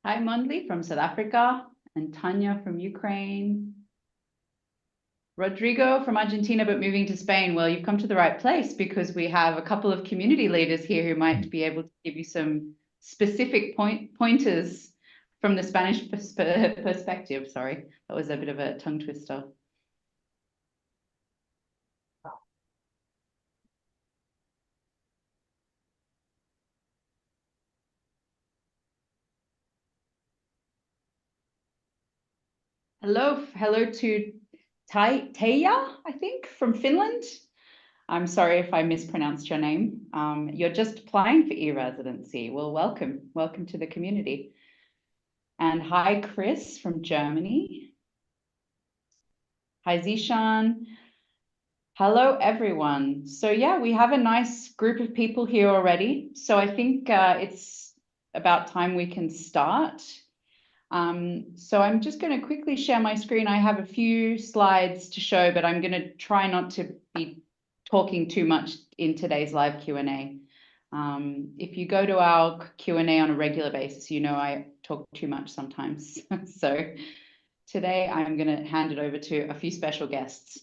Hi, Mondli from South Africa, and Tanya from Ukraine. Rodrigo from Argentina, but moving to Spain. Well, you've come to the right place because we have a couple of community leaders here who might be able to give you some specific pointers from the Spanish perspective. Sorry, that was a bit of a tongue twister. Hello to Teija, I think, from Finland. I'm sorry if I mispronounced your name. You're just applying for e-Residency. Well, welcome to the community. And hi, Chris from Germany. Hi, Zishan. Hello, everyone. So yeah, we have a nice group of people here already. So I think it's about time we can start. So I'm just going to quickly share my screen. I have a few slides to show, but I'm going to try not to be talking too much in today's live Q&A. If you go to our Q&A on a regular basis, you know I talk too much sometimes. So today I'm going to hand it over to a few special guests.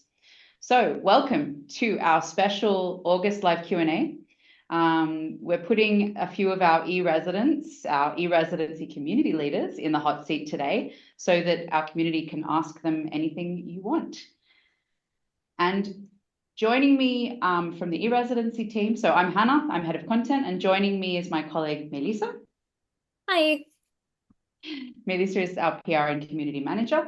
So welcome to our special August live Q&A. We're putting a few of our e-residents, our e-residency community leaders in the hot seat today so that our community can ask them anything you want. And joining me from the e-residency team, so I'm Hannah, I'm head of content, and joining me is my colleague Meliisa. Hi. Meliisa is our PR and community manager.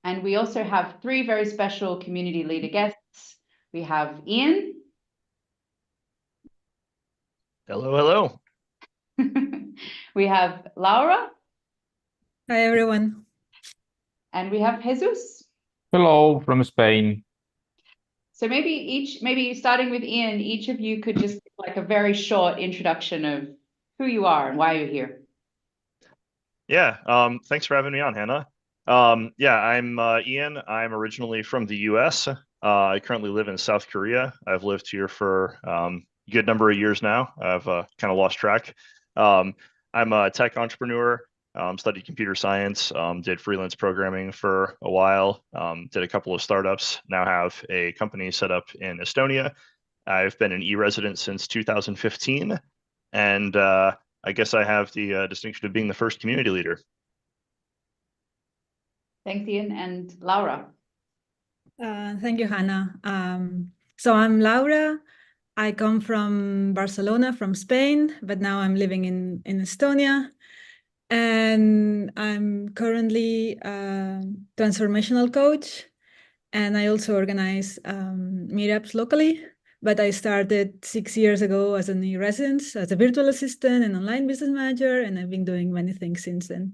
And we also have three very special community leader guests. We have Ian. Hello. We have Laura. Hi, everyone. And we have Jesus. Hello from Spain. So maybe starting with Ian, each of you could just give like a very short introduction of who you are and why you're here. Yeah, thanks for having me on, Hannah. Yeah, I'm Ian. I'm originally from the US. I currently live in South Korea. I've lived here for a good number of years now. I've kind of lost track. I'm a tech entrepreneur, studied computer science, did freelance programming for a while, did a couple of startups, now have a company set up in Estonia. I've been an e-resident since 2015, and I guess I have the distinction of being the first community leader. Thanks, Ian. And Laura. Thank you, Hannah. So I'm Laura. I come from Barcelona, from Spain, but now I'm living in Estonia. And I'm currently a transformational coach. And I also organize meetups locally. But I started 6 years ago as an e-resident, as a virtual assistant and online business manager, and I've been doing many things since then.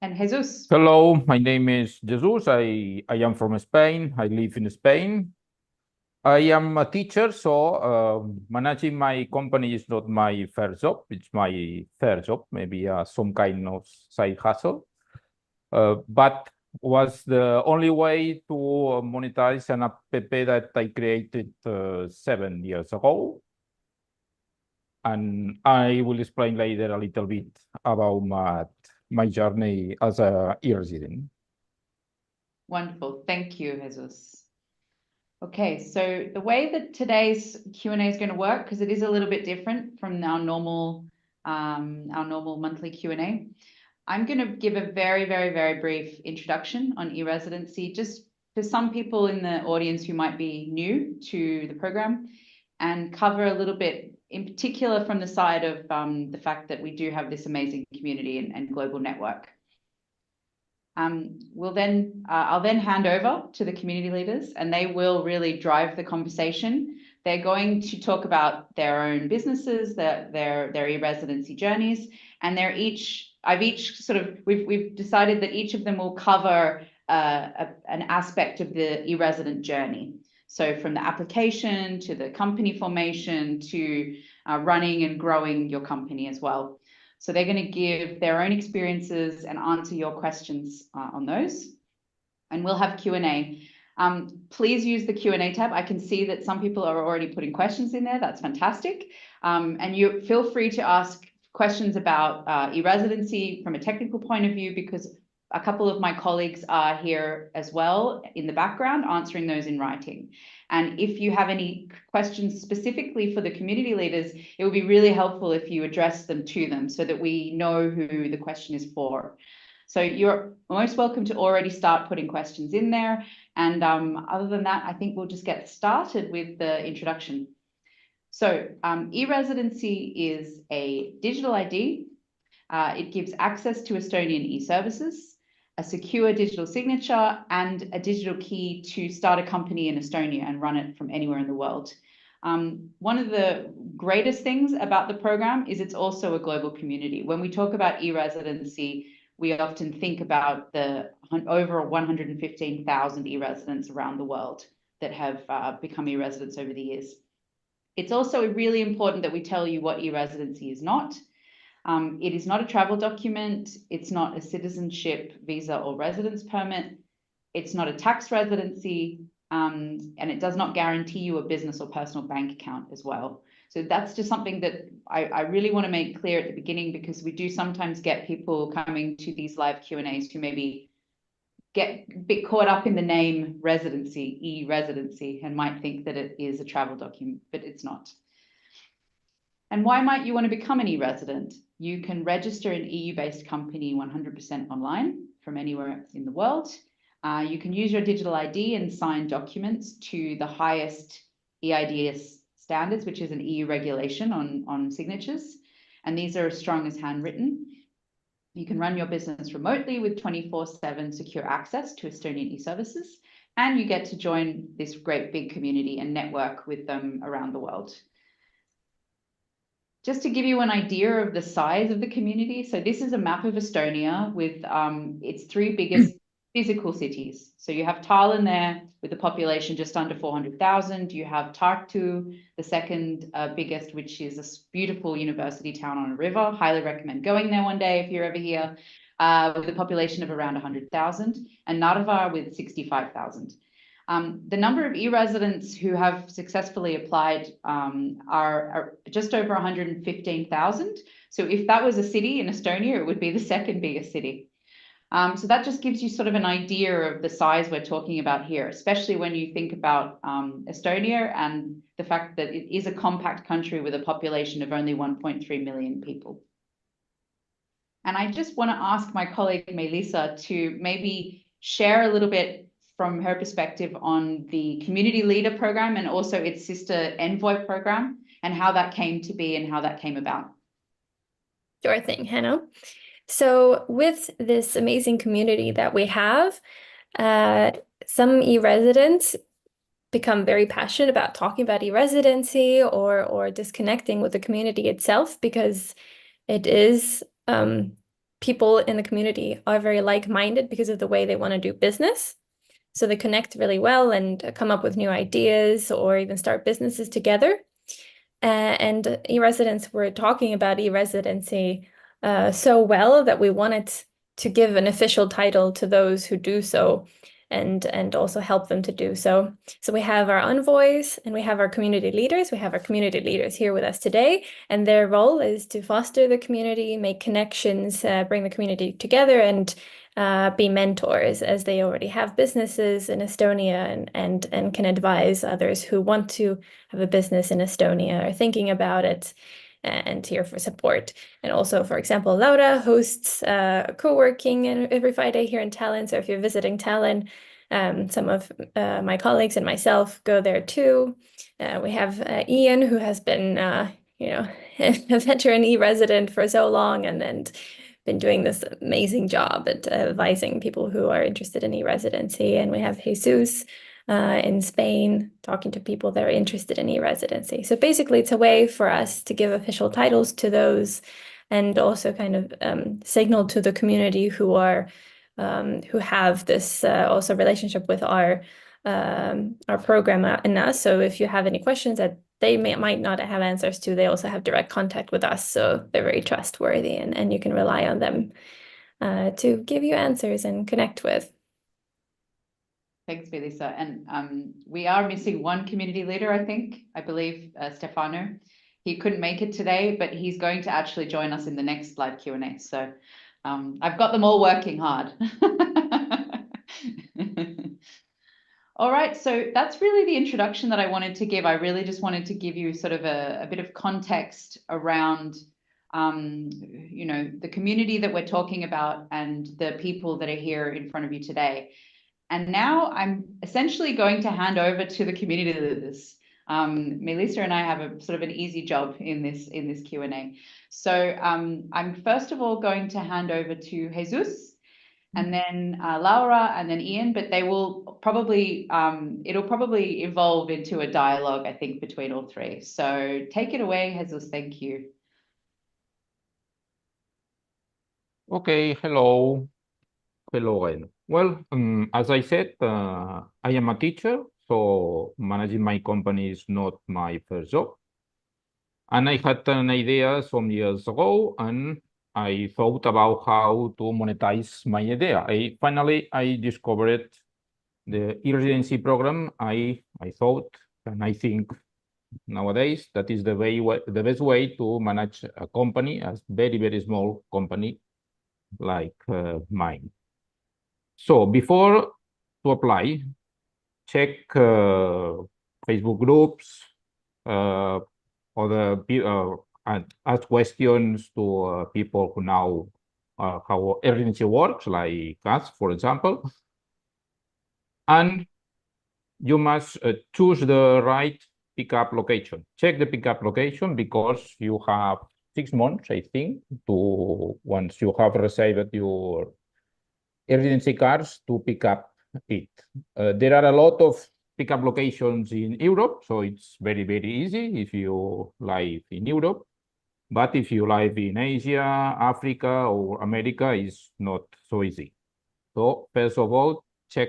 And Jesus. Hello, my name is Jesus. I am from Spain. I live in Spain. I am a teacher, so managing my company is not my first job. It's my third job, maybe some kind of side hustle. But was the only way to monetize an app that I created 7 years ago. And I will explain later a little bit about my journey as a e-resident. Wonderful. Thank you, Jesus. Okay, so the way that today's Q&A is going to work, because it is a little bit different from our normal monthly Q&A, I'm going to give a very, very, very brief introduction on e-residency, just for some people in the audience who might be new to the program, and cover a little bit, in particular from the side of the fact that we do have this amazing community and global network. I'll then hand over to the community leaders, and they will really drive the conversation. They're going to talk about their own businesses, their e-residency journeys, and we've decided that each of them will cover an aspect of the e-resident journey. So from the application to the company formation to running and growing your company as well. So they're going to give their own experiences and answer your questions on those. And we'll have Q&A. Please use the Q&A tab. I can see that some people are already putting questions in there. That's fantastic. And you feel free to ask questions about e-residency from a technical point of view, because a couple of my colleagues are here as well in the background answering those in writing. And if you have any questions specifically for the community leaders, it would be really helpful if you address them to them so that we know who the question is for. So you're most welcome to already start putting questions in there. And other than that, I think we'll just get started with the introduction. So e-residency is a digital ID. It gives access to Estonian e-services, a secure digital signature, and a digital key to start a company in Estonia and run it from anywhere in the world. One of the greatest things about the program is it's also a global community. When we talk about e-residency, we often think about the over 115,000 e-residents around the world that have become e-residents over the years. It's also really important that we tell you what e-residency is not. It is not a travel document. It's not a citizenship, visa, or residence permit. It's not a tax residency, and it does not guarantee you a business or personal bank account as well. So that's just something that I really want to make clear at the beginning, because we do sometimes get people coming to these live Q&As who maybe get a bit caught up in the name residency, e-residency, and might think that it is a travel document, but it's not. And why might you want to become an e-resident? You can register an EU-based company 100% online from anywhere in the world. You can use your digital ID and sign documents to the highest EIDS standards, which is an EU regulation on signatures. And these are as strong as handwritten. You can run your business remotely with 24/7 secure access to Estonian e-services. And you get to join this great big community and network with them around the world. Just to give you an idea of the size of the community, so this is a map of Estonia with its 3 biggest physical cities. So you have Tallinn there with a population just under 400,000. You have Tartu, the second biggest, which is a beautiful university town on a river. Highly recommend going there one day if you're ever here, with a population of around 100,000, and Narva with 65,000. The number of e-residents who have successfully applied are just over 115,000. So if that was a city in Estonia, it would be the second biggest city. So that just gives you sort of an idea of the size we're talking about here, especially when you think about Estonia and the fact that it is a compact country with a population of only 1.3 million people. And I just want to ask my colleague Meliisa to maybe share a little bit from her perspective on the Community Leader program and also its sister Envoy program and how that came to be and how that came about. Sure thing, Hannah. So with this amazing community that we have, some e-residents become very passionate about talking about e-residency or disconnecting with the community itself, because it is people in the community are very like-minded because of the way they want to do business. So they connect really well and come up with new ideas or even start businesses together. And e-residents were talking about e-residency so well that we wanted to give an official title to those who do so and also help them to do so. So we have our envoys and we have our community leaders. We have our community leaders here with us today, and their role is to foster the community, make connections, bring the community together, and be mentors, as they already have businesses in Estonia and can advise others who want to have a business in Estonia or thinking about it, and here for support. And also, for example, Laura hosts co-working every Friday here in Tallinn. So if you're visiting Tallinn, some of my colleagues and myself go there too. We have Ian, who has been, a veteran e-resident for so long and been doing this amazing job at advising people who are interested in e-residency. And we have Jesus in Spain talking to people that are interested in e-residency. So basically, it's a way for us to give official titles to those and also kind of signal to the community who have this also relationship with our program in us. So if you have any questions that they might not have answers to, they also have direct contact with us. So they're very trustworthy and you can rely on them to give you answers and connect with. Thanks, Meliisa. And we are missing one community leader, I believe, Stefano. He couldn't make it today, but he's going to actually join us in the next live Q&A. So I've got them all working hard. All right, so that's really the introduction that I wanted to give. I really just wanted to give you sort of a bit of context around, you know, the community that we're talking about and the people that are here in front of you today. And now I'm essentially going to hand over to the community leaders. Meliisa and I have a sort of an easy job in this Q&A. So I'm first of all going to hand over to Jesus, and then Laura, and then Ian, but they will probably, it'll probably evolve into a dialogue, I think, between all three. So take it away, Jesus, thank you. Okay, hello. Hello again. Well, as I said, I am a teacher, so managing my company is not my first job. And I had an idea some years ago, and I thought about how to monetize my idea. Finally, I discovered the e-Residency program. I thought, and I think nowadays, that is the best way to manage a company, a very, very small company like mine. So before to apply, check Facebook groups, and ask questions to people who know how e-Residency works, like us, for example. And you must choose the right pickup location. Check the pickup location because you have 6 months, I think, to once you have received your e-Residency cards to pick up it. There are a lot of pickup locations in Europe, so it's very, very easy if you live in Europe. But if you live in Asia, Africa, or America, it's not so easy. So first of all, check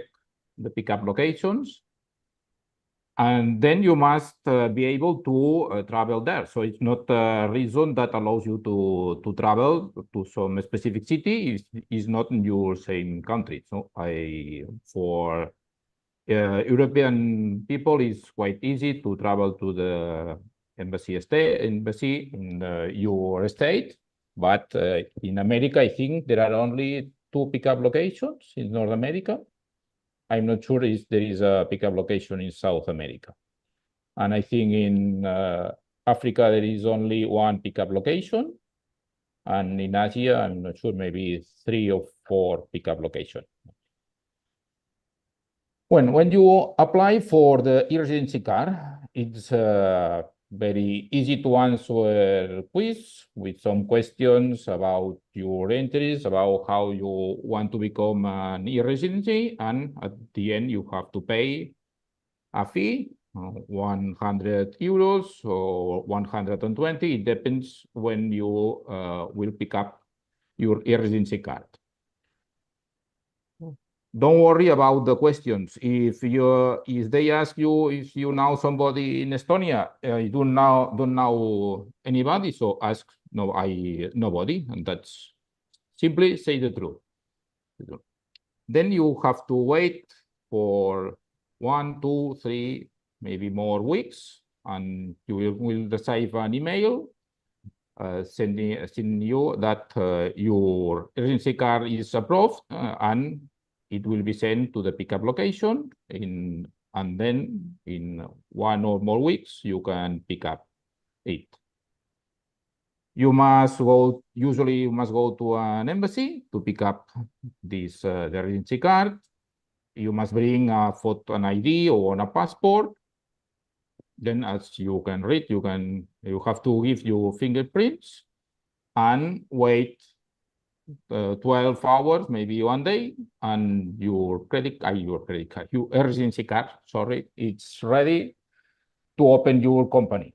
the pickup locations. And then you must be able to travel there. So it's not a reason that allows you to travel to some specific city is not in your same country. So for European people, it's quite easy to travel to the embassy in your state. But in America, I think there are only 2 pickup locations in North America. I'm not sure if there is a pickup location in South America. And I think in Africa, there is only 1 pickup location. And in Asia, I'm not sure, maybe 3 or 4 pickup locations. When you apply for the e-Residency card, it's very easy to answer quiz with some questions about your entries, about how you want to become an e-Residency, and at the end you have to pay a fee, 100 euros or 120. It depends when you will pick up your e-Residency card. Don't worry about the questions. If they ask you if you know somebody in Estonia, you don't know anybody, so ask nobody, and that's simply say the truth. Then you have to wait for 1, 2, 3, maybe more weeks, and you will receive an email sending you that your e-Residency card is approved, and it will be sent to the pickup location, and then in 1 or more weeks, you can pick up it. Usually you must go to an embassy to pick up this the residency card. You must bring a photo, an ID or a passport. Then, as you can read, you have to give your fingerprints and wait 12 hours, maybe 1 day, and your residency card, sorry, it's ready to open your company.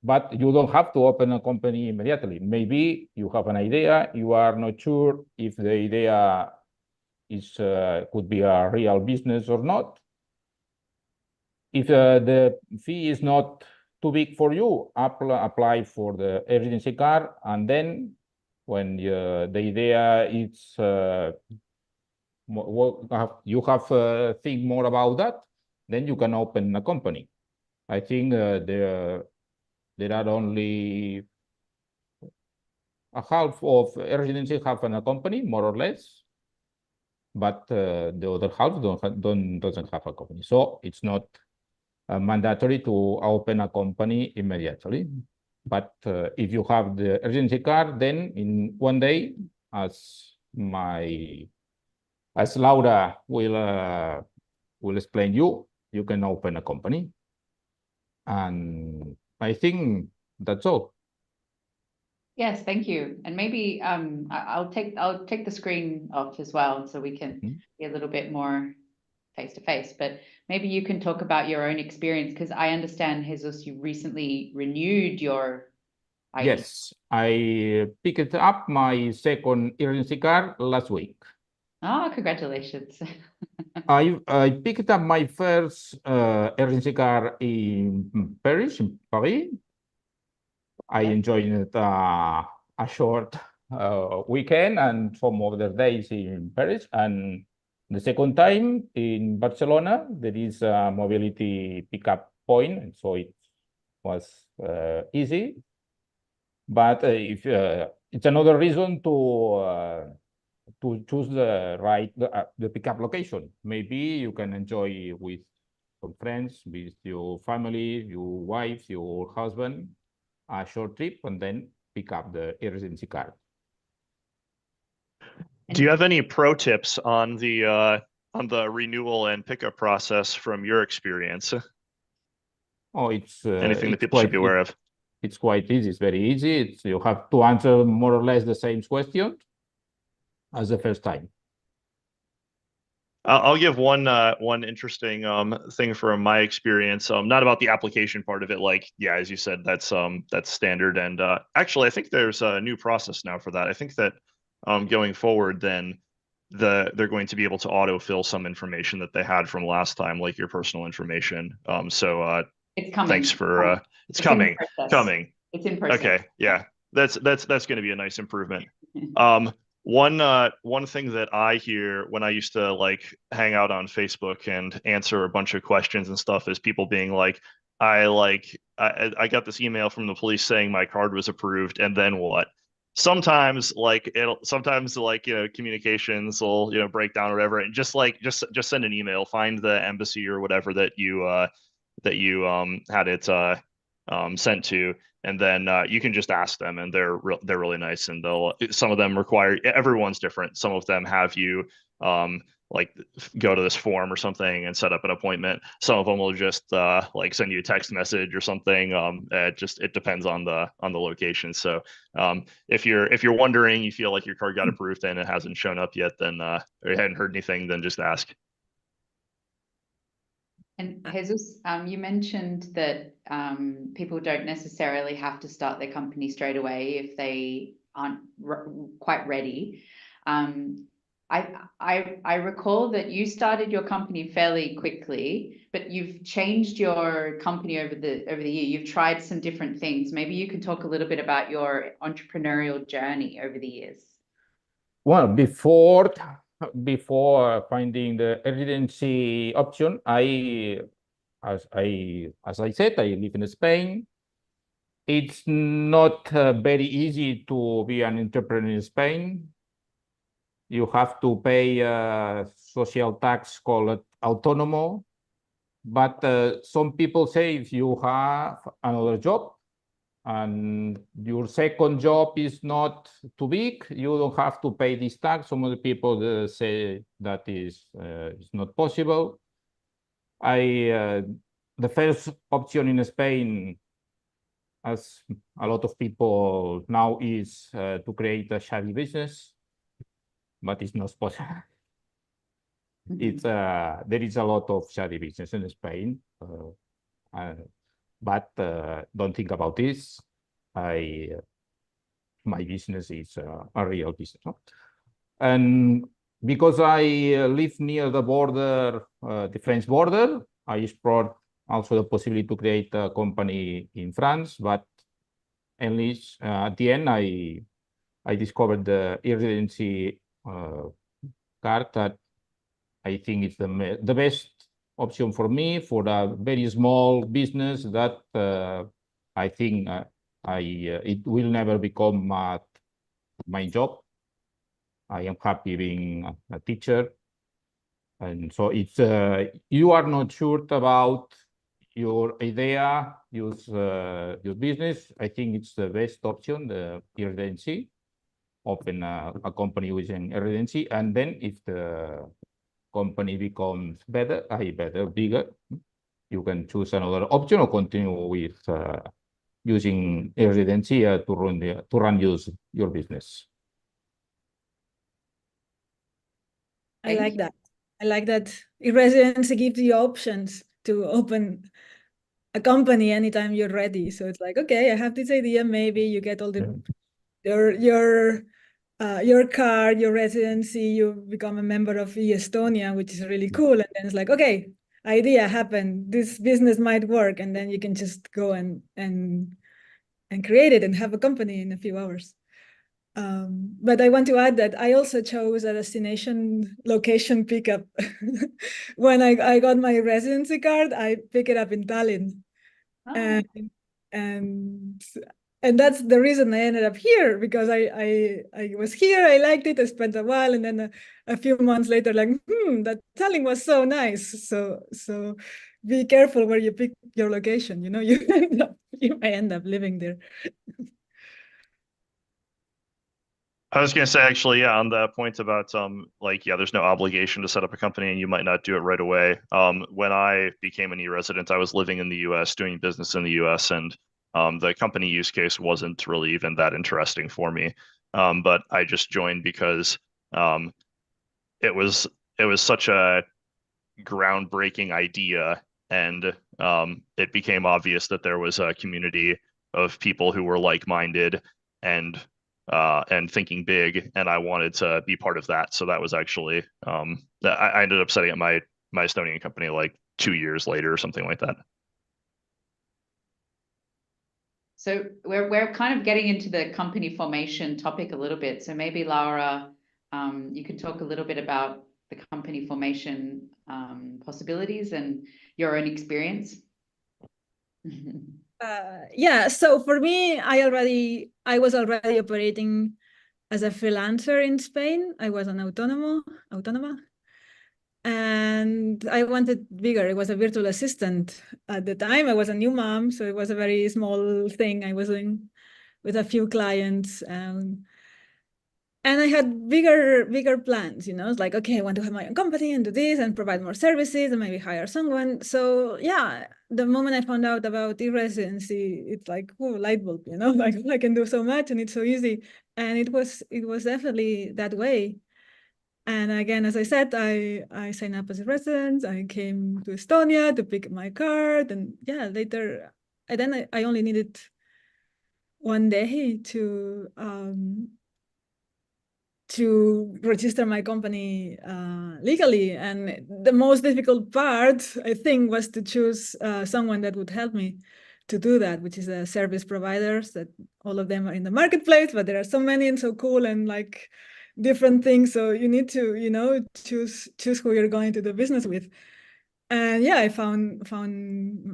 But you don't have to open a company immediately. Maybe you have an idea, you are not sure if the idea could be a real business or not. If the fee is not too big for you, apply for the residency card, and then when the idea is you have to think more about that, then you can open a company. I think the There are only a half of residency have a company, more or less, but the other half doesn't have a company. So it's not mandatory to open a company immediately. But if you have the residency card, then in one day, as Laura will explain you can open a company. And I think that's all. Yes, thank you. And maybe I'll take the screen off as well, so we can be a little bit more face to face. But maybe you can talk about your own experience, because I understand, Jesus, you recently renewed your ID. Yes, I picked up my second residency card last week. Oh, congratulations. I picked up my first residency card in Paris. I enjoyed it a short weekend and some other days in Paris. And the second time in Barcelona, there is a mobility pickup point, and so it was easy. But if it's another reason to choose the pickup location. Maybe you can enjoy with some friends, with your family, your wife, your husband, a short trip, and then pick up the residency card. Do you have any pro tips on the renewal and pickup process from your experience? Oh, it's anything that it's people should be aware of? It's quite easy. It's very easy. You have to answer more or less the same question as the first time. I'll give one interesting thing from my experience. Not about the application part of it. Like, yeah, as you said, that's standard. And actually, I think there's a new process now for that. I think that going forward, then they're going to be able to autofill some information that they had from last time, like your personal information. So it's coming. Thanks for it's coming. It's in process. Okay, yeah, that's going to be a nice improvement. One thing that I hear when I used to like hang out on Facebook and answer a bunch of questions and stuff is people being like, I got this email from the police saying my card was approved, and then what? Sometimes communications will break down or whatever, and just send an email, find the embassy or whatever that you had it sent to, and then you can just ask them, and they're really nice, and some of them require, everyone's different. Some of them have you go to this form or something and set up an appointment. Some of them will just send you a text message or something. It depends on the location. So if you're wondering, you feel like your card got approved and it hasn't shown up yet, then or you hadn't heard anything, then just ask. And Jesus, you mentioned that people don't necessarily have to start their company straight away if they aren't quite ready. I recall that you started your company fairly quickly, but you've changed your company over the year. You've tried some different things. Maybe you can talk a little bit about your entrepreneurial journey over the years. Well, before finding the residency option, as I said, I live in Spain. It's not very easy to be an entrepreneur in Spain. You have to pay a social tax called autónomo. But some people say if you have another job and your second job is not too big, you don't have to pay this tax. Some of the people say that is not possible. The first option in Spain, as a lot of people now, is to create a shady business, but it's not possible. There is a lot of shady business in Spain, but don't think about this. My business is a real business, and because I live near the border, the French border, I explored also the possibility to create a company in France, but at least at the end, I discovered the e-Residency card that I think it's the best option for me, for a very small business that I think it will never become my job. I am happy being a teacher. And so it's you are not sure about your idea, your business. I think it's the best option, the e-Residency. Open a company with an e-Residency, and then if the company becomes better, bigger, you can choose another option or continue with using e-Residency to run your business. I like that. I like that e-Residency gives you options to open a company anytime you're ready. So it's like, okay, I have this idea. Maybe you get all the your card, your residency. You become a member of Estonia, which is really cool. And then it's like, okay, idea happened. This business might work, and then you can just go and create it and have a company in a few hours. But I want to add that I also chose a destination location pickup. When I got my residency card, I pick it up in Tallinn. Oh. And that's the reason I ended up here, because I was here, I liked it, I spent a while, and then a few months later, like, that Tallinn was so nice. So be careful where you pick your location, you know, you may end up living there. I was going to say, actually, yeah, on the point about like, yeah, there's no obligation to set up a company and you might not do it right away. When I became an e-resident, I was living in the US, doing business in the US, and the company use case wasn't really even that interesting for me. But I just joined because it was such a groundbreaking idea, and it became obvious that there was a community of people who were like-minded and thinking big, and I wanted to be part of that. So that was actually I ended up setting up my Estonian company like 2 years later or something like that. So we're kind of getting into the company formation topic a little bit. So maybe Laura, you could talk a little bit about the company formation possibilities and your own experience. Yeah, so for me, I was already operating as a freelancer in Spain. I was an autónoma, and I wanted bigger. It was a virtual assistant at the time. I was a new mom, so it was a very small thing I was doing with a few clients. And I had bigger plans, you know. It's like, okay, I want to have my own company and do this and provide more services and maybe hire someone. So yeah, the moment I found out about e-Residency, it's like, oh, light bulb, you know, like I can do so much and it's so easy. And it was definitely that way. And again, as I said, I signed up as a resident. I came to Estonia to pick my card, and yeah, later, and then I only needed one day to register my company legally. And the most difficult part, I think, was to choose someone that would help me to do that, which is the service providers. That all of them are in the marketplace, but there are so many and so cool and like different things. So you need to, you know, choose who you're going to do business with. And yeah, I found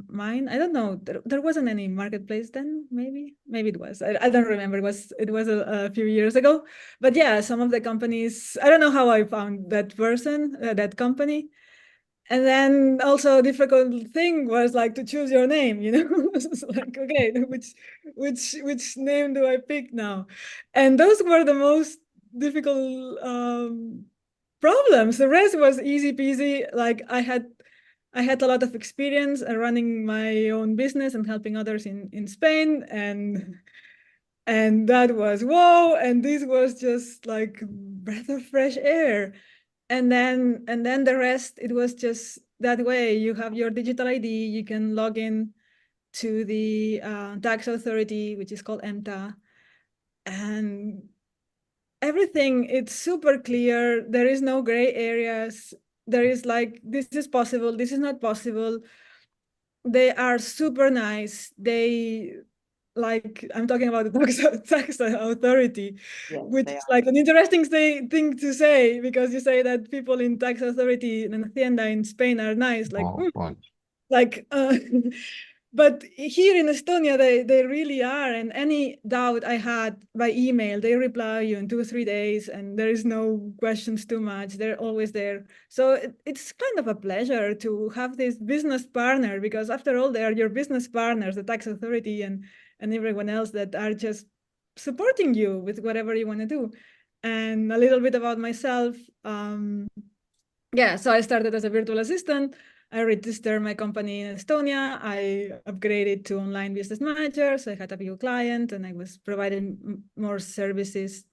mine. I don't know. There wasn't any marketplace then. Maybe it was. I don't remember. It was a few years ago. But yeah, some of the companies. I don't know how I found that person, that company. And then also a difficult thing was like to choose your name. You know, it's like, okay, which name do I pick now? And those were the most difficult problems. The rest was easy peasy. Like I had a lot of experience running my own business and helping others in Spain, and that was whoa, and this was just like breath of fresh air. And then the rest, it was just that way. You have your digital ID, you can log in to the tax authority, which is called EMTA, and everything, it's super clear. There is no gray areas. There is like, this is possible, this is not possible. They are super nice. They, like, I'm talking about the tax authority, Yes, which is like an interesting thing to say, because you say that people in tax authority and Hacienda in Spain are nice, like, But here in Estonia, they really are. And any doubt I had by email, they reply you in 2 or 3 days, and there is no questions too much. They're always there. So it's kind of a pleasure to have this business partner, because after all, they are your business partners, the tax authority and everyone else that are just supporting you with whatever you want to do. And a little bit about myself. Yeah, so I started as a virtual assistant. I registered my company in Estonia. I upgraded to online business manager. So I had a big client and I was providing more services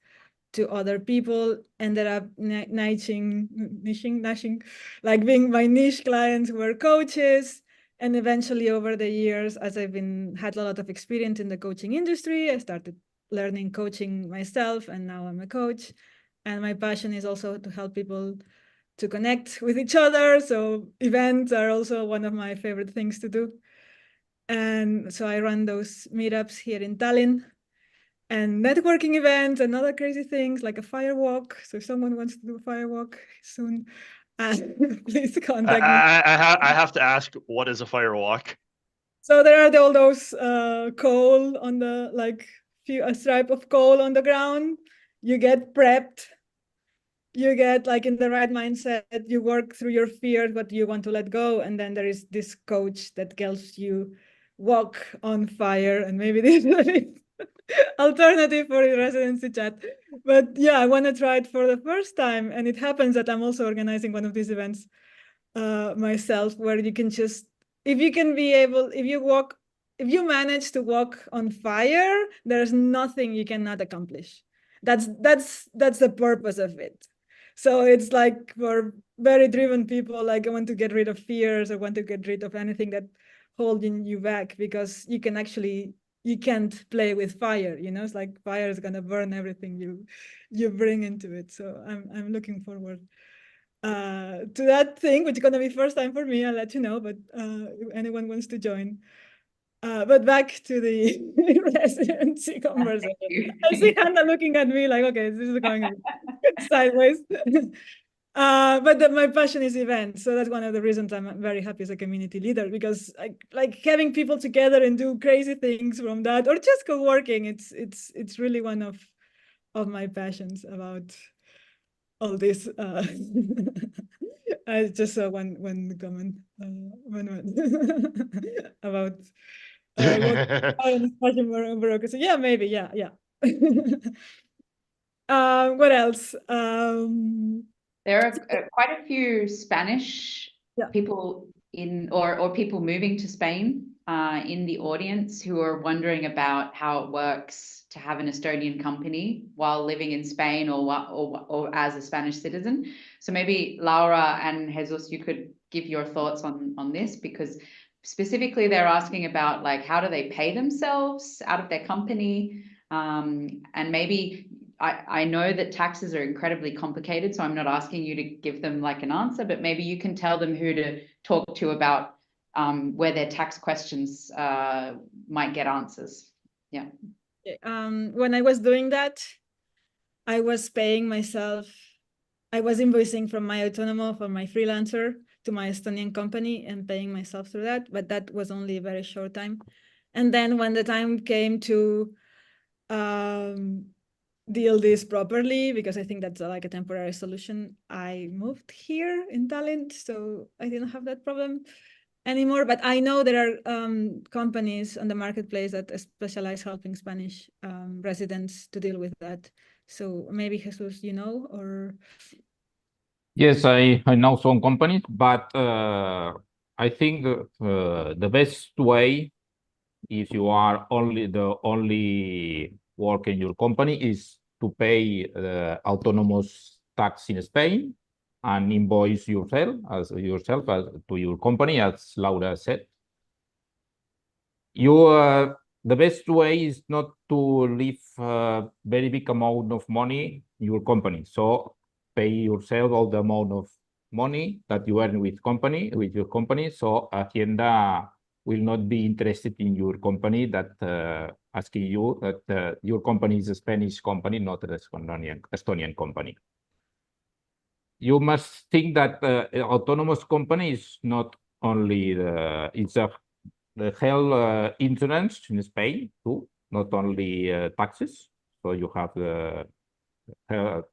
to other people. Ended up niching, like being my niche clients were coaches. And eventually over the years, as I've had a lot of experience in the coaching industry, I started learning coaching myself, and now I'm a coach. And my passion is also to help people to connect with each other. So events are also one of my favorite things to do. And so I run those meetups here in Tallinn, and networking events and other crazy things like a firewalk. So if someone wants to do a firewalk soon, please contact me. I have to ask, what is a firewalk? So there are all those coal on the, like a stripe of coal on the ground. You get prepped. You get like in the right mindset, you work through your fears, what you want to let go. And then there is this coach that helps you walk on fire. And maybe this is alternative for the residency chat. But yeah, I want to try it for the first time. And it happens that I'm also organizing one of these events myself, where you can just, if you manage to walk on fire, there's nothing you cannot accomplish. That's the purpose of it. So it's like for very driven people, like I want to get rid of fears, or want to get rid of anything that holding you back, because you can't play with fire, it's like fire is gonna burn everything you bring into it. So I'm looking forward to that thing, which is gonna be first time for me. I'll let you know, but if anyone wants to join. But back to the residency conversation. I see Hannah looking at me like, okay, this is going sideways. But my passion is events. So that's one of the reasons I'm very happy as a community leader, because like having people together and do crazy things from that, or just co-working, it's really one of my passions about all this. I just saw one comment about bureaucracy. Yeah, maybe. Yeah. What else? There are quite a few Spanish people or people moving to Spain in the audience who are wondering about how it works to have an Estonian company while living in Spain or as a Spanish citizen. So maybe Laura and Jesus, you could give your thoughts on this, because specifically they're asking about like, how do they pay themselves out of their company? And maybe I know that taxes are incredibly complicated, so I'm not asking you to give them like an answer, but maybe you can tell them who to talk to about where their tax questions might get answers. Yeah. When I was doing that, I was paying myself. I was invoicing from my autonomo, from my freelancer, to my Estonian company and paying myself through that. But that was only a very short time. And then when the time came to deal this properly, because I think that's like a temporary solution, I moved here in Tallinn, so I didn't have that problem anymore. But I know there are companies on the marketplace that specialize helping Spanish residents to deal with that. So maybe Jesus, or... Yes, I know some companies, but I think the best way, if you are the only work in your company, is to pay autonomous tax in Spain and invoice yourself as to your company, as Laura said. The best way is not to leave a very big amount of money in your company. So pay yourself all the amount of money that you earn with your company. So Hacienda will not be interested in your company, that asking you that your company is a Spanish company, not an Estonian company. You must think that autonomous company is not only it's a the health insurance in Spain too, not only taxes. So you have the health.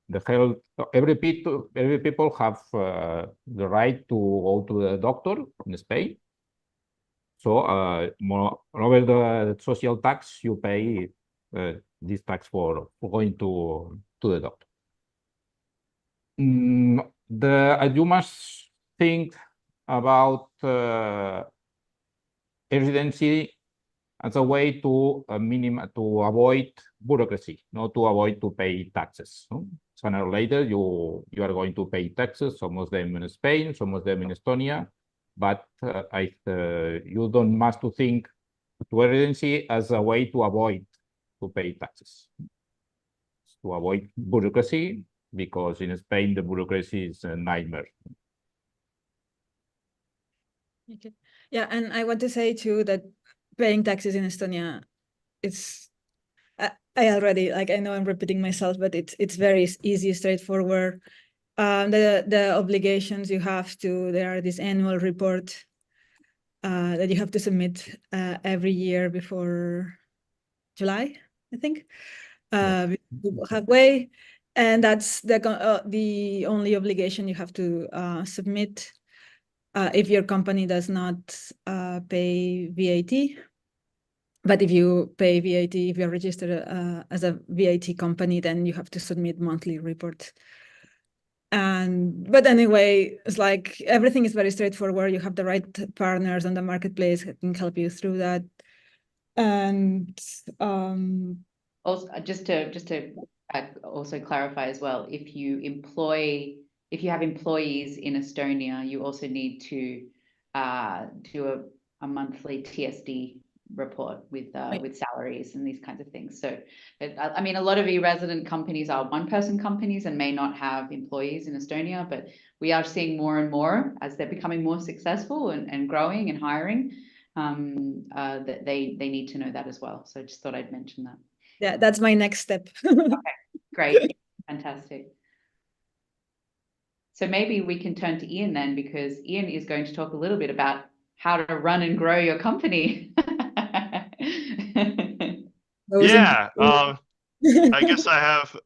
Every people have the right to go to the doctor in Spain. So moreover, the social tax you pay this tax for going to the doctor. You must think about residency as a way to avoid bureaucracy, not to avoid to pay taxes. No? Sooner or later, you are going to pay taxes. Some of them in Spain, some of them in Estonia, but you don't must to think to residency as a way to avoid to pay taxes, to avoid bureaucracy, because in Spain the bureaucracy is a nightmare. Okay. Yeah, and I want to say too that paying taxes in Estonia, it's I already, like, I know I'm repeating myself, but it's very easy, straightforward. The obligations you have to, there are this annual report that you have to submit every year before July, I think, halfway, and that's the only obligation you have to submit if your company does not pay VAT. But if you pay VAT, if you're registered as a VAT company, then you have to submit monthly reports. But anyway, it's like everything is very straightforward. You have the right partners on the marketplace who can help you through that. And also, just to also clarify as well, if you have employees in Estonia, you also need to do a monthly TSD report with salaries and these kinds of things. So I mean, a lot of e-resident companies are one-person companies and may not have employees in Estonia, but we are seeing more and more as they're becoming more successful and growing and hiring, that they need to know that as well. So I just thought I'd mention that. Yeah, that's my next step. Okay, great. Fantastic. So maybe we can turn to Ian then, because Ian is going to talk a little bit about how to run and grow your company. Yeah, I guess I have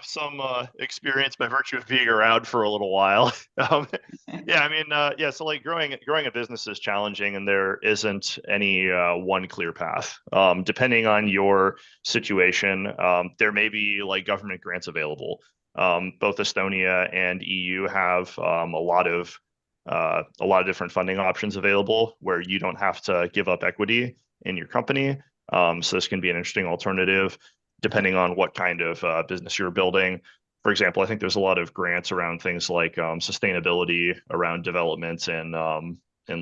some experience by virtue of being around for a little while. Yeah, I mean, yeah. So like growing a business is challenging, and there isn't any one clear path. Depending on your situation, there may be like government grants available. Both Estonia and EU have a lot of different funding options available where you don't have to give up equity in your company. So this can be an interesting alternative depending on what kind of business you're building. For example, I think there's a lot of grants around things like sustainability, around development and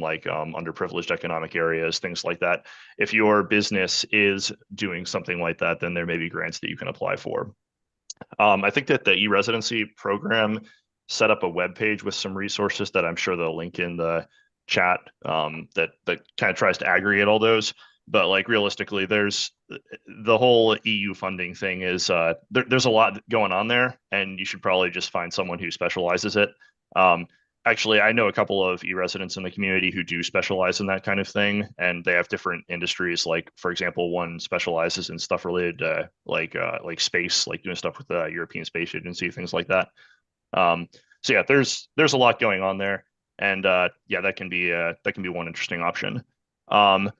like underprivileged economic areas, things like that. If your business is doing something like that, then there may be grants that you can apply for. I think that the e-Residency program set up a web page with some resources that I'm sure they'll link in the chat that kind of tries to aggregate all those. But like realistically, there's the whole EU funding thing is there's a lot going on there, and you should probably just find someone who specializes it. Actually, I know a couple of e-residents in the community who do specialize in that kind of thing, and they have different industries. Like, for example, one specializes in stuff related to like space, like doing stuff with the European Space Agency, things like that. So yeah, there's a lot going on there, and yeah, that can be one interesting option. A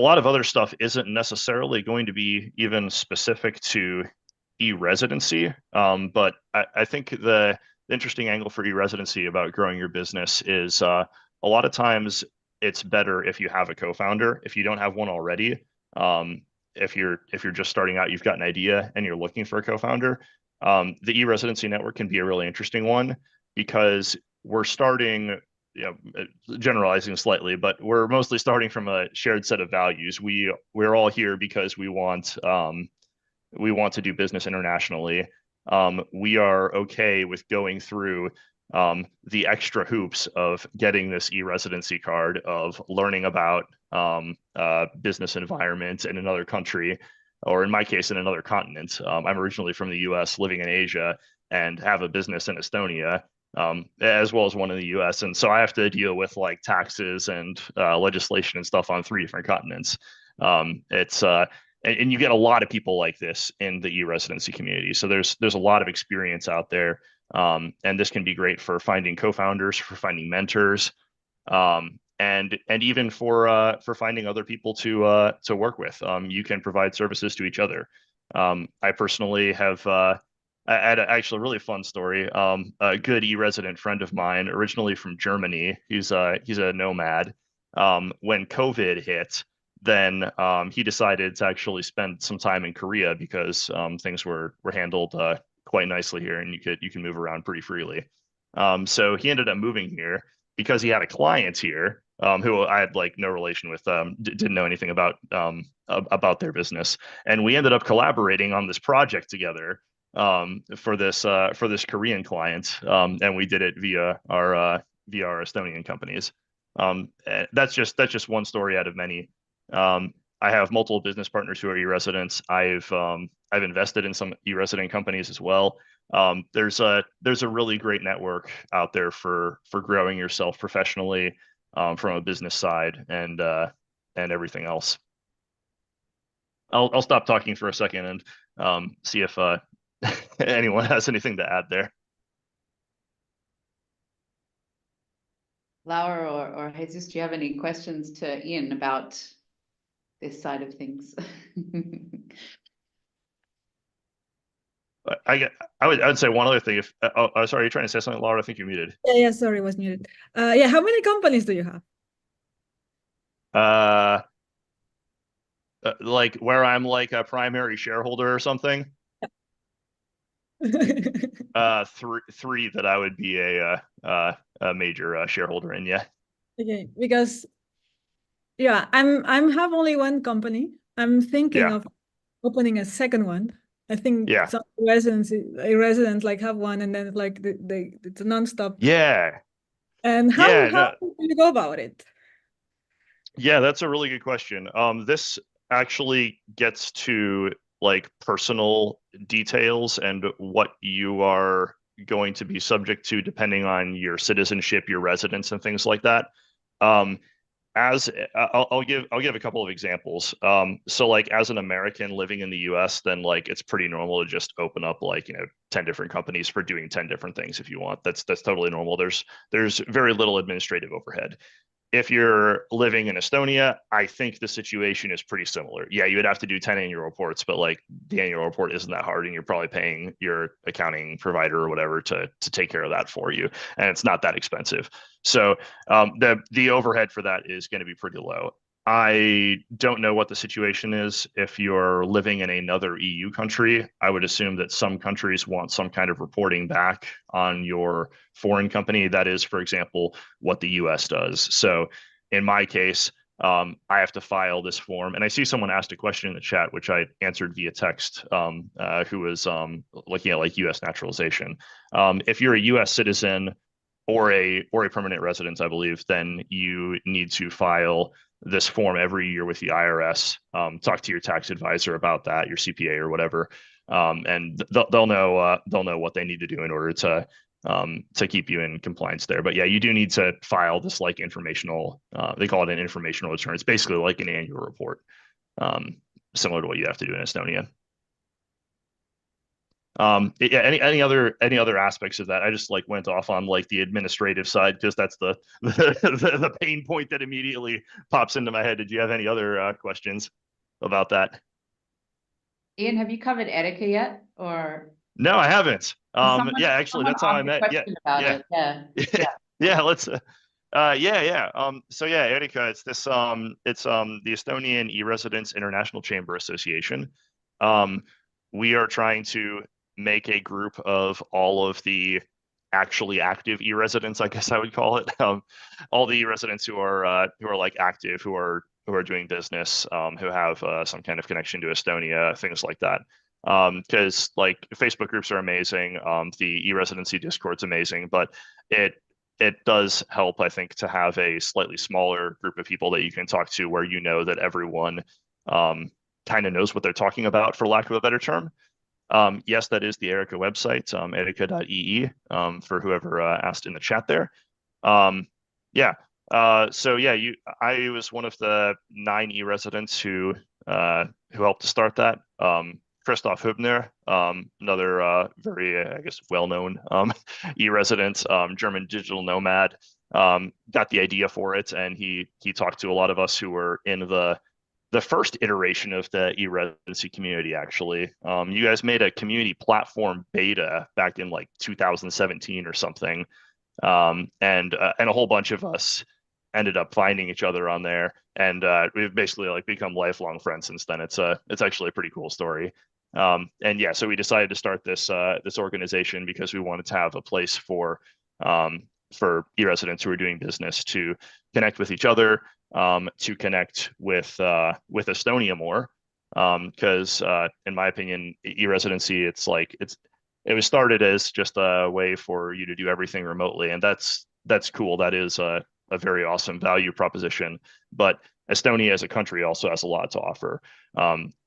lot of other stuff isn't necessarily going to be even specific to e-residency, but I think the interesting angle for e-residency about growing your business is a lot of times it's better if you have a co-founder. If you don't have one already, if you're just starting out, you've got an idea and you're looking for a co-founder, the e-residency network can be a really interesting one because we're starting, generalizing slightly, but we're mostly starting from a shared set of values. We're all here because we want to do business internationally. We are okay with going through the extra hoops of getting this e-residency card, of learning about business environment in another country, or in my case, in another continent. I'm originally from the US, living in Asia, and have a business in Estonia. as well as one in the US. And so I have to deal with like taxes and legislation and stuff on 3 different continents. And you get a lot of people like this in the e-residency community. So there's a lot of experience out there. And this can be great for finding co-founders, for finding mentors, and even for finding other people to work with. You can provide services to each other. I personally have I had actually a really fun story. A good e-resident friend of mine, originally from Germany, he's a nomad. When COVID hit, then he decided to actually spend some time in Korea because things were handled quite nicely here, and you can move around pretty freely. So he ended up moving here because he had a client here who I had like no relation with, didn't know anything about their business, and we ended up collaborating on this project together for this Korean client, and we did it via our Estonian companies. That's just one story out of many. I have multiple business partners who are e-residents. I've invested in some e-resident companies as well. There's a really great network out there for growing yourself professionally, from a business side and everything else. I'll stop talking for a second and see if anyone has anything to add there. Laura or Jesus, do you have any questions to Ian about this side of things? I would say one other thing. If sorry, you're trying to say something, Laura? I think you're muted. Yeah, sorry, was muted. Yeah, how many companies do you have? Like where I'm like a primary shareholder or something. Three that I would be a major shareholder in. Yeah. Okay, because yeah, I'm have only one company. I'm thinking of opening a second one. I think some residents like have one, and then like it's a nonstop. Yeah. And how do you go about it? Yeah, that's a really good question. This actually gets to like personal details and what you are going to be subject to depending on your citizenship, your residence, and things like that. I'll give a couple of examples. So like as an American living in the US, then like it's pretty normal to just open up like 10 different companies for doing 10 different things if you want. That's totally normal. There's very little administrative overhead. If you're living in Estonia, I think the situation is pretty similar. Yeah, you would have to do 10 annual reports, but like the annual report isn't that hard, and you're probably paying your accounting provider or whatever to take care of that for you, and it's not that expensive. So the overhead for that is going to be pretty low. I don't know what the situation is if you're living in another EU country. I would assume that some countries want some kind of reporting back on your foreign company. That is, for example, what the US does. So in my case, I have to file this form. And I see someone asked a question in the chat, which I answered via text, who was looking at like US naturalization. If you're a US citizen or a permanent resident, I believe, then you need to file this form every year with the IRS. Talk to your tax advisor about that, your CPA or whatever, and they'll know what they need to do in order to keep you in compliance there. But yeah, you do need to file this like informational. They call it an informational return. It's basically like an annual report, similar to what you have to do in Estonia. Yeah, any other aspects of that? I just like went off on like the administrative side because that's the pain point that immediately pops into my head. Did you have any other questions about that? Ian, have you covered EERICA yet, or? No, I haven't. Yeah, actually, that's how I met. Yeah. Let's. So yeah, EERICA, it's this it's the Estonian e-Residents International Chamber Association. We are trying to make a group of all of the actually active e-residents, I guess I would call it. All the e-residents who are like active, who are doing business, who have some kind of connection to Estonia, things like that. Because like Facebook groups are amazing, the e-residency Discord's amazing, but it does help, I think, to have a slightly smaller group of people that you can talk to, where you know that everyone kind of knows what they're talking about, for lack of a better term. Yes, that is the EERICA website, erica.ee, for whoever asked in the chat there. Yeah. So yeah, I was one of the 9 e-residents who helped to start that. Christoph Hübner, another very, I guess, well-known e-resident, German digital nomad, got the idea for it, and he talked to a lot of us who were in the first iteration of the e-residency community, actually. You guys made a community platform beta back in like 2017 or something. And a whole bunch of us ended up finding each other on there, and we've basically like become lifelong friends since then. It's actually a pretty cool story. And yeah, so we decided to start this organization because we wanted to have a place for e-residents who are doing business to connect with each other, to connect with Estonia more, because in my opinion, e-residency, it was started as just a way for you to do everything remotely, and that's cool. That is a very awesome value proposition. But Estonia as a country also has a lot to offer.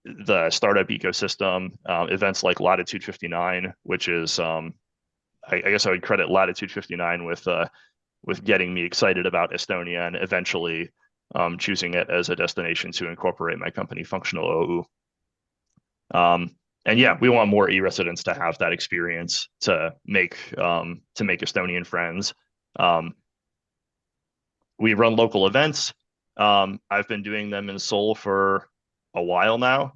The startup ecosystem, events like Latitude 59, which is, I guess I would credit Latitude 59 with getting me excited about Estonia and eventually choosing it as a destination to incorporate my company, Funktional OÜ. And yeah, we want more e-residents to have that experience to make Estonian friends. We run local events. I've been doing them in Seoul for a while now.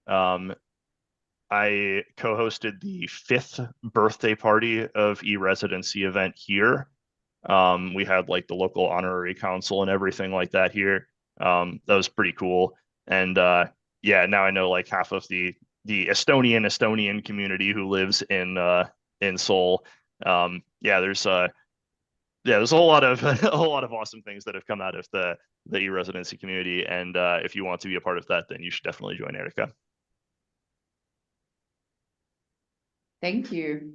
I co-hosted the 5th birthday party of e-residency event here. We had like the local honorary council and everything like that here. That was pretty cool. And yeah, now I know like half of the Estonian community who lives in Seoul. Yeah, there's a whole lot of awesome things that have come out of the e-residency community, and if you want to be a part of that, then you should definitely join EERICA. Thank you.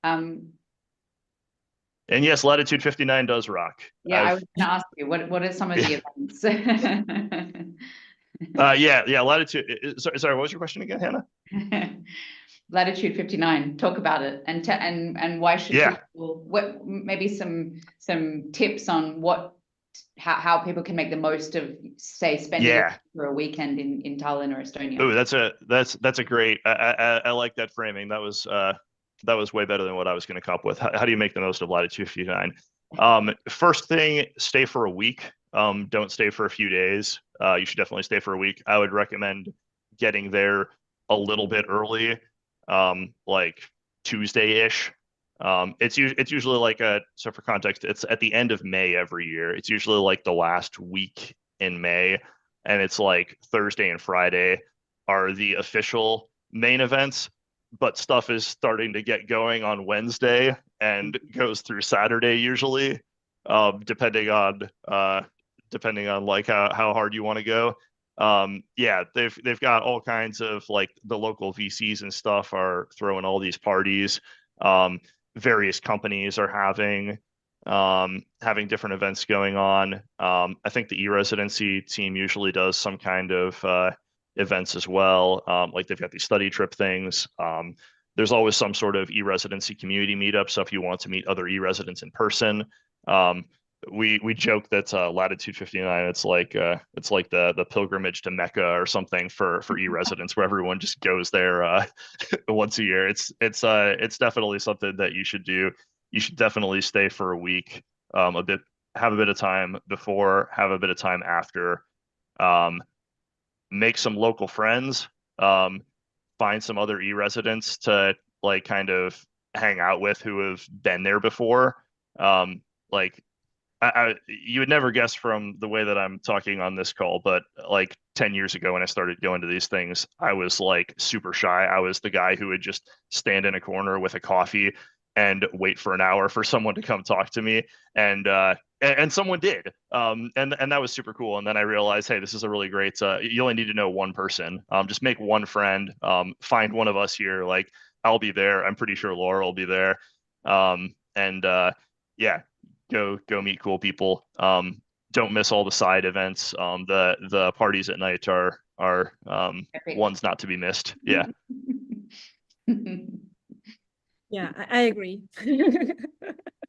And yes, Latitude 59 does rock. Yeah, I was going to ask you, what are some of the events? Yeah, Latitude. Sorry, what was your question again, Hannah? Latitude 59. Talk about it, and why should people? What maybe some tips on how people can make the most of, say, spending for a weekend in Tallinn or Estonia. Oh, that's a great. I like that framing. That was way better than what I was going to come up with. How do you make the most of Latitude 59? First thing, stay for a week. Don't stay for a few days. You should definitely stay for a week. I would recommend getting there a little bit early, like Tuesday-ish. It's usually like so for context, it's at the end of May every year. It's usually like the last week in May, and it's like Thursday and Friday are the official main events, but stuff is starting to get going on Wednesday and goes through Saturday usually, depending on like how hard you want to go. Yeah, they've got all kinds of, like, the local VCs and stuff are throwing all these parties. Various companies are having different events going on. I think the e-residency team usually does some kind of events as well. Like they've got these study trip things. There's always some sort of e-residency community meetup. So if you want to meet other e-residents in person, we joke that Latitude 59, it's like the pilgrimage to Mecca or something for e-residents, where everyone just goes there once a year. It's definitely something that you should do. You should definitely stay for a week, have a bit of time before, have a bit of time after, make some local friends, find some other e-residents to like kind of hang out with who have been there before. Like you would never guess from the way that I'm talking on this call, but like 10 years ago when I started going to these things, I was like super shy. I was the guy who would just stand in a corner with a coffee and wait for an hour for someone to come talk to me. And someone did. And that was super cool. And then I realized, hey, this is a really great, you only need to know one person. Just make one friend, find one of us here. Like, I'll be there. I'm pretty sure Laura will be there. Yeah, go meet cool people. Don't miss all the side events. The parties at night are ones not to be missed. Yeah. Yeah, I agree.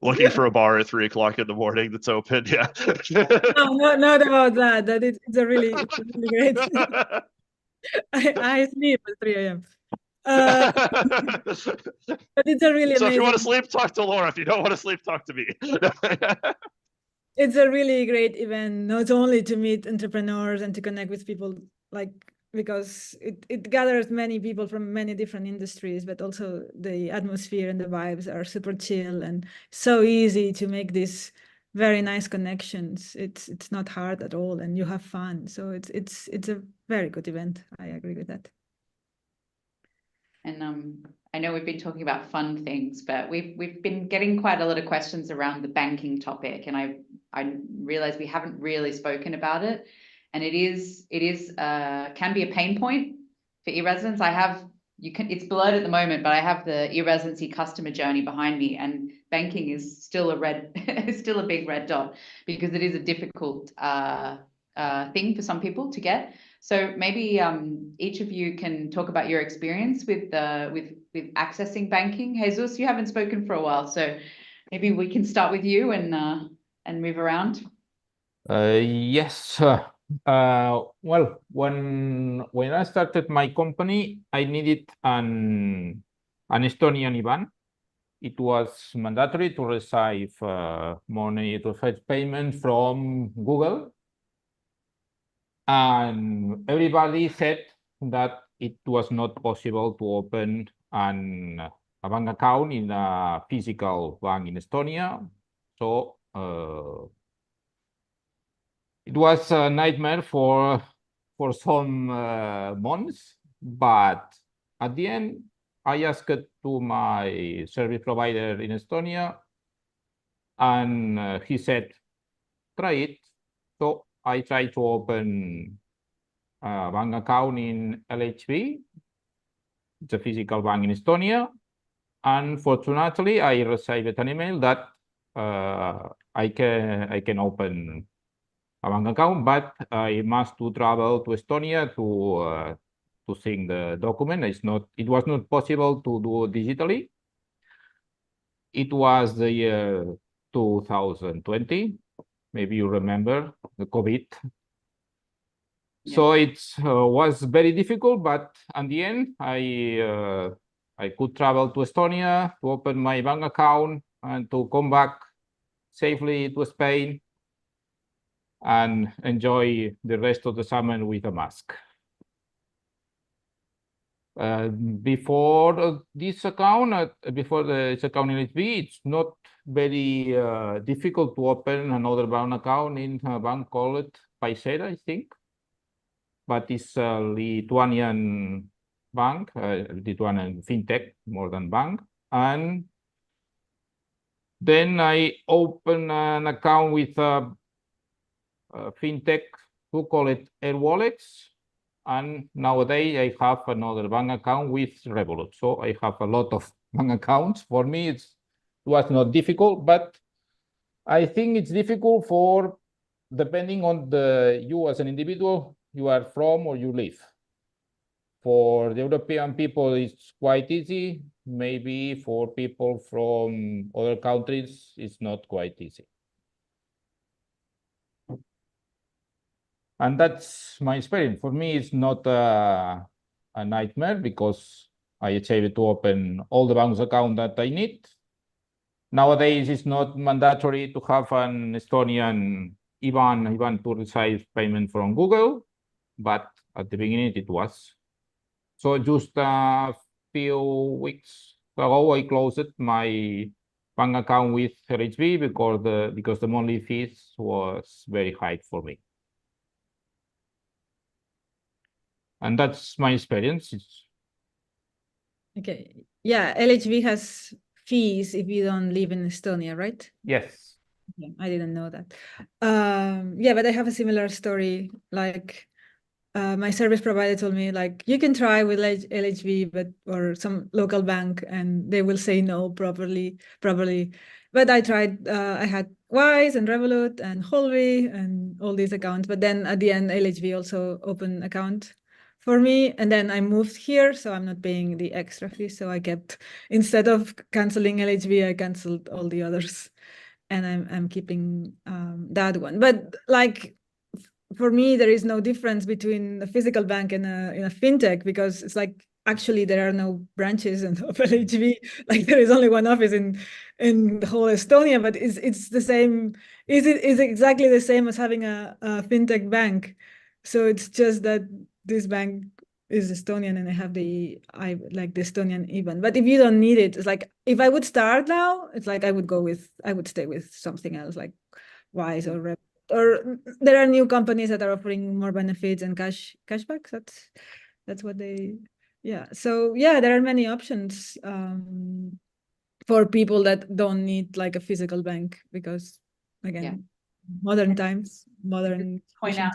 Looking for a bar at 3 o'clock in the morning that's open. Yeah. No, not about that. It's a really great. I sleep at 3 a.m. But it's a really So if you want to amazing. sleep, talk to Laura. If you don't want to sleep, talk to me. It's a really great event, not only to meet entrepreneurs and to connect with people, like, because it gathers many people from many different industries, but also the atmosphere and the vibes are super chill and so easy to make these very nice connections. It's not hard at all, and you have fun. So it's a very good event. I agree with that. And I know we've been talking about fun things, but we've been getting quite a lot of questions around the banking topic, and I realize we haven't really spoken about it, and it can be a pain point for e-residents. It's blurred at the moment, but I have the e-residency customer journey behind me, and banking is still still a big red dot, because it is a difficult thing for some people to get. So maybe each of you can talk about your experience with accessing banking. Jesus, you haven't spoken for a while, so maybe we can start with you and move around. Yes. Well, when I started my company, I needed an Estonian IBAN. It was mandatory to receive money, to receive payment from Google. And everybody said that it was not possible to open a bank account in a physical bank in Estonia. So it was a nightmare for some months, but at the end, I asked to my service provider in Estonia, and he said, try it. So I tried to open a bank account in LHV. It's a physical bank in Estonia. Unfortunately, I received an email that I can open a bank account, but I must travel to Estonia to sign the document. It was not possible to do digitally. It was the year 2020. Maybe you remember the COVID. Yeah. So it was very difficult, but at the end, I could travel to Estonia to open my bank account and to come back safely to Spain and enjoy the rest of the summer with a mask. Before this account, before this account in HB, it's not very difficult to open another bank account in a bank called Paisera, I think. But it's a Lithuanian bank, Lithuanian fintech more than bank. And then I open an account with a fintech who call it e-wallets. And nowadays I have another bank account with Revolut. So I have a lot of bank accounts. For me, it was not difficult, but I think it's difficult for depending on you as an individual, you are from or you live. For the European people, it's quite easy. Maybe for people from other countries, it's not quite easy. And that's my experience. For me, it's not a nightmare because I achieved to open all the bank accounts that I need. Nowadays, it's not mandatory to have an Estonian IBAN to receive payment from Google, but at the beginning it was. So just a few weeks ago, I closed my bank account with RHB because the monthly fees was very high for me. And that's my experience. Okay. Yeah, LHV has fees if you don't live in Estonia, right? Yes. Yeah, I didn't know that. Yeah, but I have a similar story. Like my service provider told me, like, you can try with LHV, or some local bank, and they will say no probably. But I tried. I had Wise and Revolut and Holvi and all these accounts. But then at the end, LHV also opened account for me. And then I moved here, so I'm not paying the extra fee. So I kept, instead of canceling LHV, I canceled all the others, and I'm keeping that one. But like, for me, there is no difference between a physical bank and a fintech, because it's like, actually there are no branches of LHV. Like, there is only one office in the whole Estonia, but it's the same. Is exactly the same as having a fintech bank. So it's just that this bank is Estonian and I have the Estonian IBAN. But if you don't need it, it's like, if I would start now, it's like I would stay with something else, like Wise or Rep. Or there are new companies that are offering more benefits and cashbacks. That's what they, yeah. So yeah, there are many options for people that don't need like a physical bank, because again, modern times, modern. Point out,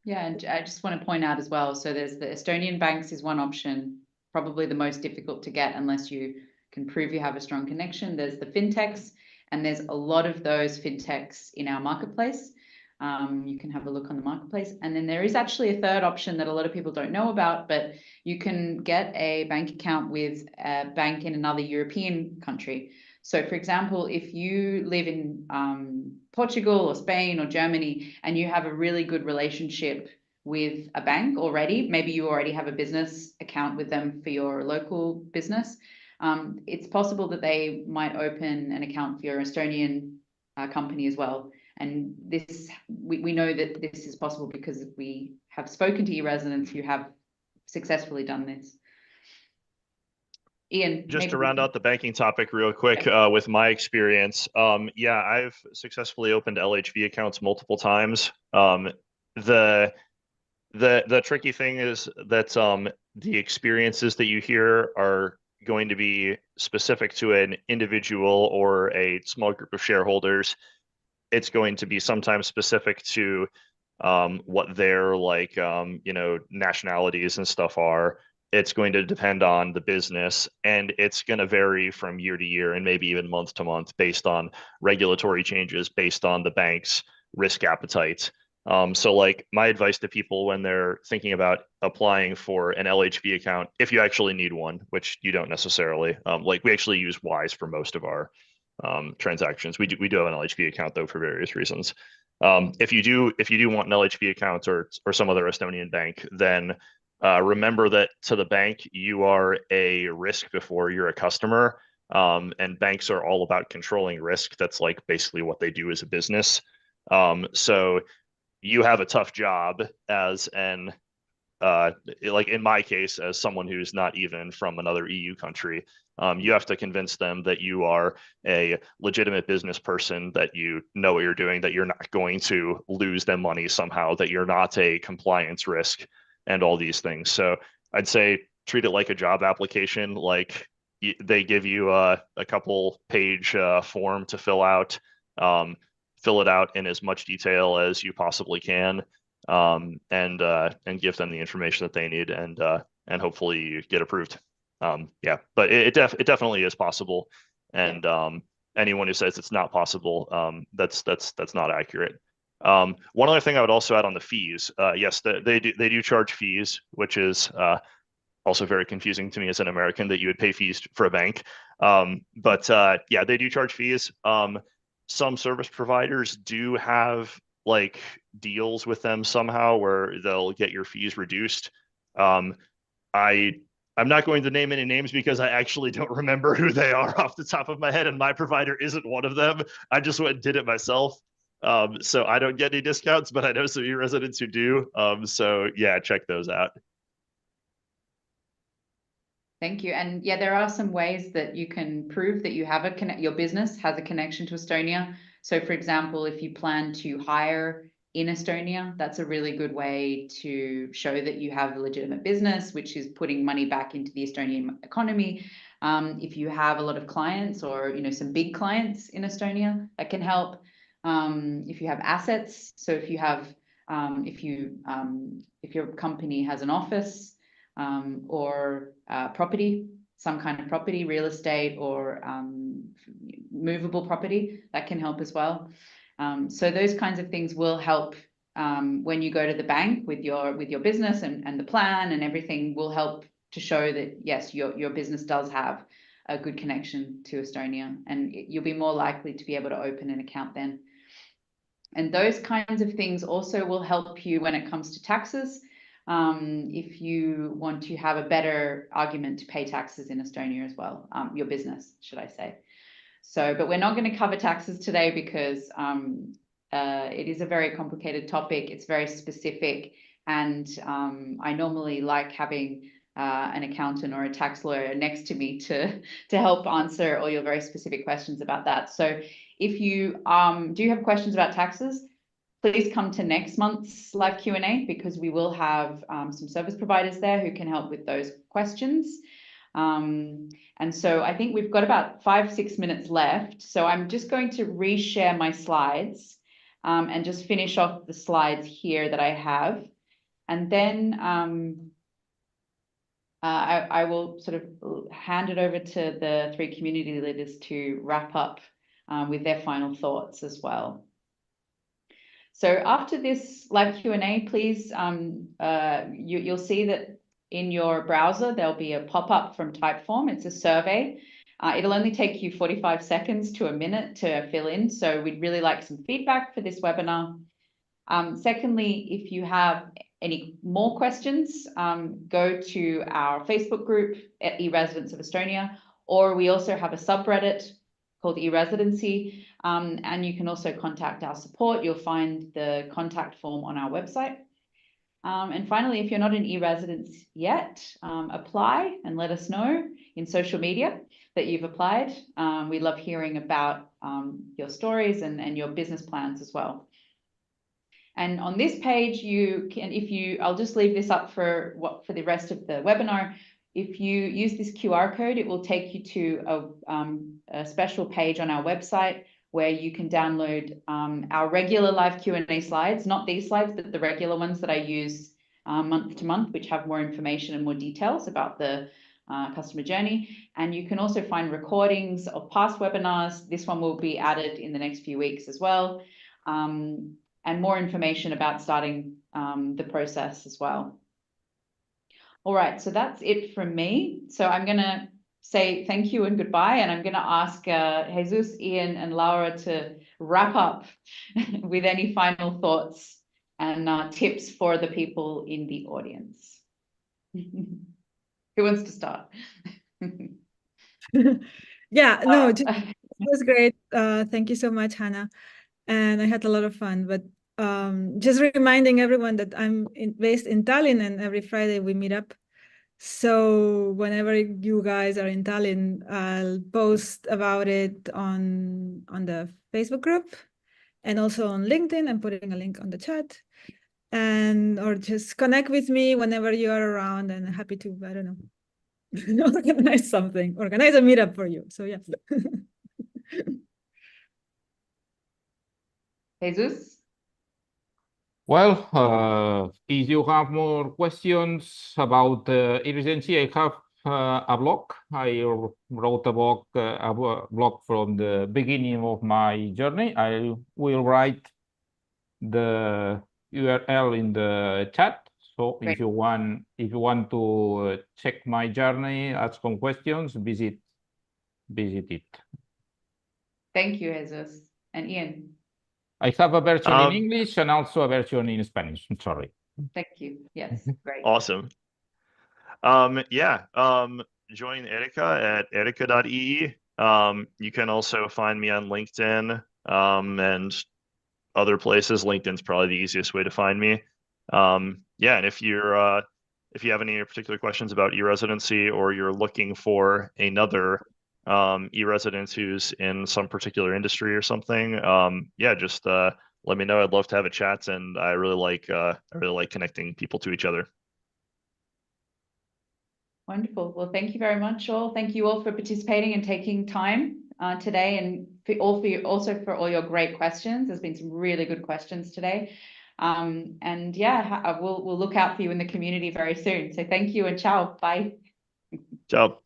yeah, and I just want to point out as well. So there's the Estonian banks is one option, probably the most difficult to get unless you can prove you have a strong connection. There's the fintechs, and there's a lot of those fintechs in our marketplace. You can have a look on the marketplace. And then there is actually a third option that a lot of people don't know about, but you can get a bank account with a bank in another European country. So for example, if you live in Portugal or Spain or Germany, and you have a really good relationship with a bank already, maybe you already have a business account with them for your local business, it's possible that they might open an account for your Estonian company as well. And this, we know that this is possible because we have spoken to e-residents who have successfully done this. Ian, just to round out the banking topic real quick, with my experience, yeah, I've successfully opened LHV accounts multiple times. The tricky thing is that the experiences that you hear are going to be specific to an individual or a small group of shareholders. It's going to be sometimes specific to what their nationalities and stuff are. It's going to depend on the business, and it's going to vary from year to year and maybe even month to month based on regulatory changes, based on the bank's risk appetite. So like my advice to people when they're thinking about applying for an LHV account, if you actually need one, which you don't necessarily, like we actually use Wise for most of our transactions. We do have an LHV account though for various reasons. If you do want an LHV account or some other Estonian bank, then remember that to the bank you are a risk before you're a customer, and banks are all about controlling risk. That's like basically what they do as a business. So you have a tough job as an like in my case, as someone who's not even from another EU country, you have to convince them that you are a legitimate business person, that you know what you're doing, that you're not going to lose them money somehow, that you're not a compliance risk, and all these things. So I'd say treat it like a job application. Like they give you a couple page form to fill out. Fill it out in as much detail as you possibly can. And give them the information that they need, and hopefully you get approved. Yeah, but it definitely is possible, and anyone who says it's not possible, that's not accurate. One other thing I would also add on the fees, yes, they do charge fees, which is also very confusing to me as an American that you would pay fees for a bank. But yeah, they do charge fees. Some service providers do have like deals with them somehow where they'll get your fees reduced. I'm not going to name any names because I actually don't remember who they are off the top of my head, and my provider isn't one of them. I just went and did it myself. So I don't get any discounts, but I know some e-residents who do. So yeah, check those out. Thank you. And yeah, there are some ways that you can prove that you have your business has a connection to Estonia. So for example, if you plan to hire in Estonia, that's a really good way to show that you have a legitimate business, which is putting money back into the Estonian economy. If you have a lot of clients or, some big clients in Estonia, that can help. If you have assets, so if you have, if your company has an office, or property, some kind of property, real estate, or movable property, that can help as well. So those kinds of things will help when you go to the bank with your business and the plan and everything will help to show that, yes, your business does have a good connection to Estonia, and you'll be more likely to be able to open an account then. And those kinds of things also will help you when it comes to taxes. If you want to have a better argument to pay taxes in Estonia as well, your business, should I say. So, but we're not going to cover taxes today because it is a very complicated topic. It's very specific. And I normally like having an accountant or a tax lawyer next to me to help answer all your very specific questions about that. So if you do have questions about taxes, please come to next month's live Q&A because we will have some service providers there who can help with those questions. And so I think we've got about 5-6 minutes left. So I'm just going to reshare my slides and just finish off the slides here that I have. And then I will sort of hand it over to the 3 community leaders to wrap up with their final thoughts as well. So after this live Q&A, please, you'll see that in your browser, there'll be a pop-up from Typeform. It's a survey. It'll only take you 45 seconds to a minute to fill in. So we'd really like some feedback for this webinar. Secondly, if you have any more questions, go to our Facebook group at e-Residents of Estonia, or we also have a subreddit called e-Residency, and you can also contact our support. You'll find the contact form on our website. And finally, if you're not an e-resident yet, apply and let us know in social media that you've applied. We love hearing about your stories and your business plans as well. And on this page, you can, I'll just leave this up for the rest of the webinar. If you use this QR code, it will take you to a special page on our website where you can download our regular live Q&A slides, not these slides, but the regular ones that I use month to month, which have more information and more details about the customer journey. And you can also find recordings of past webinars. This one will be added in the next few weeks as well. And more information about starting the process as well. All right, so that's it from me. So I'm going to say thank you and goodbye, and I'm going to ask Jesus, Ian, and Laura to wrap up with any final thoughts and tips for the people in the audience. Who wants to start? Yeah, no, it was great. Thank you so much, Hannah. And I had a lot of fun, but just reminding everyone that I'm based in Tallinn, and every Friday we meet up. So whenever you guys are in Tallinn, I'll post about it on the Facebook group and also on LinkedIn. I'm putting a link on the chat, or just connect with me whenever you are around, and I'm happy to, I don't know, organize a meetup for you. So yeah. Jesus? Well, if you have more questions about e-Residency, I have a blog. I wrote a blog from the beginning of my journey. I will write the URL in the chat. So if you want to check my journey, ask some questions, visit it. Thank you, Jesus. And Ian? I have a version in English and also a version in Spanish. I'm sorry. Thank you. Yes, great. Awesome. Join EERICA at erica.ee. You can also find me on LinkedIn and other places. LinkedIn's probably the easiest way to find me. And if you have any particular questions about e-Residency, or you're looking for another e-resident who's in some particular industry or something, just let me know. I'd love to have a chat, and I really like connecting people to each other. Wonderful. Well, thank you very much, all. Thank you all for participating and taking time today, and also for all your great questions. There's been some really good questions today. We'll look out for you in the community very soon. So thank you and ciao. Bye. Ciao.